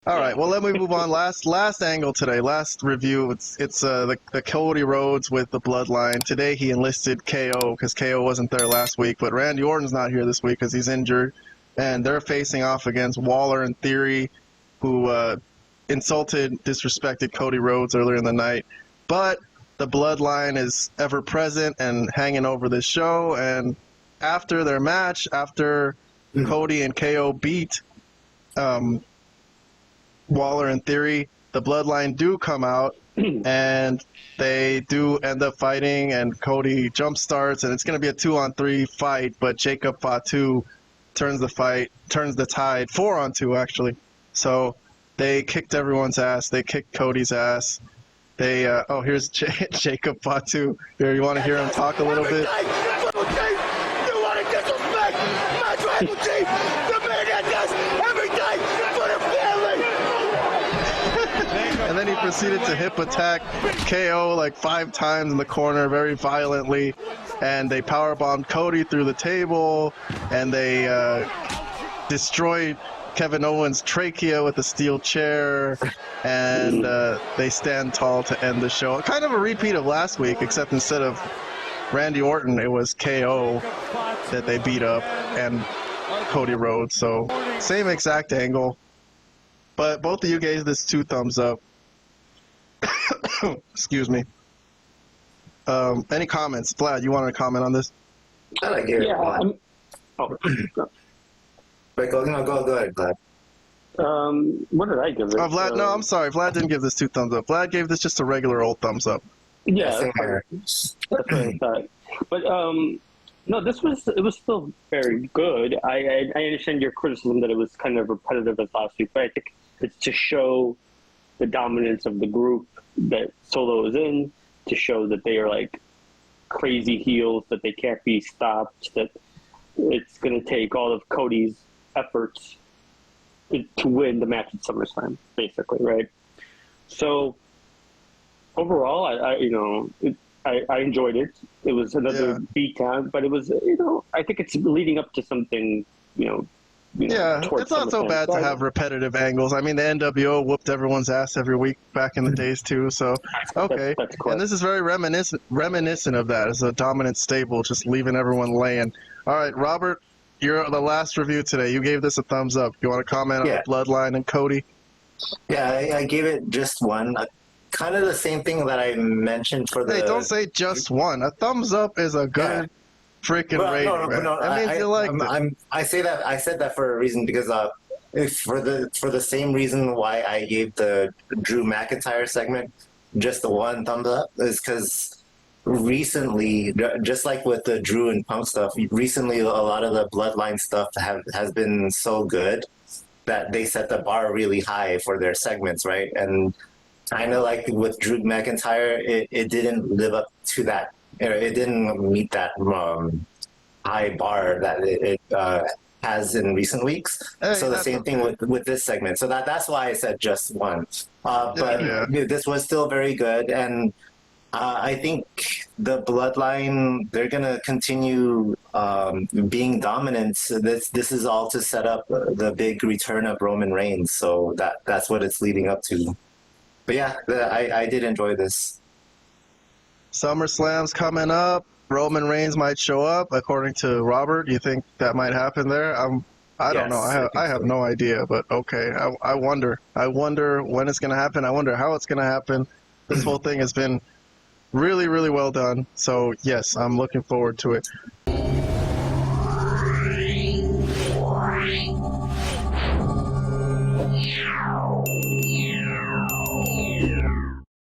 All right, well, let me move on. Last angle today, last review. It's the Cody Rhodes with the Bloodline. Today he enlisted KO because KO wasn't there last week, but Randy Orton's not here this week because he's injured, and they're facing off against Waller and Theory, who insulted, disrespected Cody Rhodes earlier in the night. But the Bloodline is ever present and hanging over this show, and after their match, after Cody and KO beat Waller and Theory, the Bloodline do come out and they do end up fighting, and Cody jump starts, and it's going to be a 2-on-3 fight, but Jacob Fatu turns the tide 4-on-2 actually. So they kicked everyone's ass. They kicked Cody's ass. They here's Jacob Fatu. Here, you want to hear him talk a little bit? You want to disrespect my tribal chief, the man that does everything for the family. And then he proceeded to hip attack KO like 5 times in the corner very violently, and they powerbombed Cody through the table, and they destroyed Kevin Owens' trachea with a steel chair, and they stand tall to end the show. Kind of a repeat of last week, except instead of Randy Orton, it was KO that they beat up, and Cody Rhodes. So same exact angle, but both of you gave this 2 thumbs up. Excuse me. Any comments? Vlad, you want to comment on this? I like it. Yeah. Wait, go ahead, Vlad. What did I give it? Oh, Vlad, no, I'm sorry. Vlad didn't give this 2 thumbs up. Vlad gave this just a regular old thumbs up. Yeah, that's what I thought. But no, it was still very good. I understand your criticism that it was kind of repetitive as last week, but I think it's to show the dominance of the group that Solo is in, to show that they are like crazy heels, that they can't be stopped, that it's going to take all of Cody's efforts to win the match at SummerSlam, basically, right? So overall, I enjoyed it. It was another beatdown, but it was, I think it's leading up to something, yeah, it's not so bad to have repetitive angles. I mean, the NWO whooped everyone's ass every week back in the days too, so okay. That's cool. And this is very reminiscent of that. It's a dominant stable, just leaving everyone laying. All right, Robert, you're the last review today. You gave this a thumbs up. You want to comment on the Bloodline and Cody? Yeah, I gave it just 1. Kind of the same thing that I mentioned for the... Hey, don't say just 1. A thumbs up is a good freaking rating. No, that means you liked it. I said that for a reason, because for the same reason why I gave the Drew McIntyre segment just the 1 thumbs up is because recently, just like with the Drew and Punk stuff, recently a lot of the Bloodline stuff has been so good that they set the bar really high for their segments, right? And kind of like with Drew McIntyre, it didn't live up to that. It didn't meet that high bar that it has in recent weeks. So the same thing with this segment. So that's why I said just 1. But this was still very good, and I think the Bloodline, they're gonna continue being dominant. So this is all to set up the big return of Roman Reigns. So that's what it's leading up to. But yeah, I did enjoy this. SummerSlam's coming up. Roman Reigns might show up, according to Robert. You think that might happen there? I don't know. I have no idea, but okay. I wonder. I wonder when it's going to happen. I wonder how it's going to happen. This whole thing has been really, really well done. So, yes, I'm looking forward to it.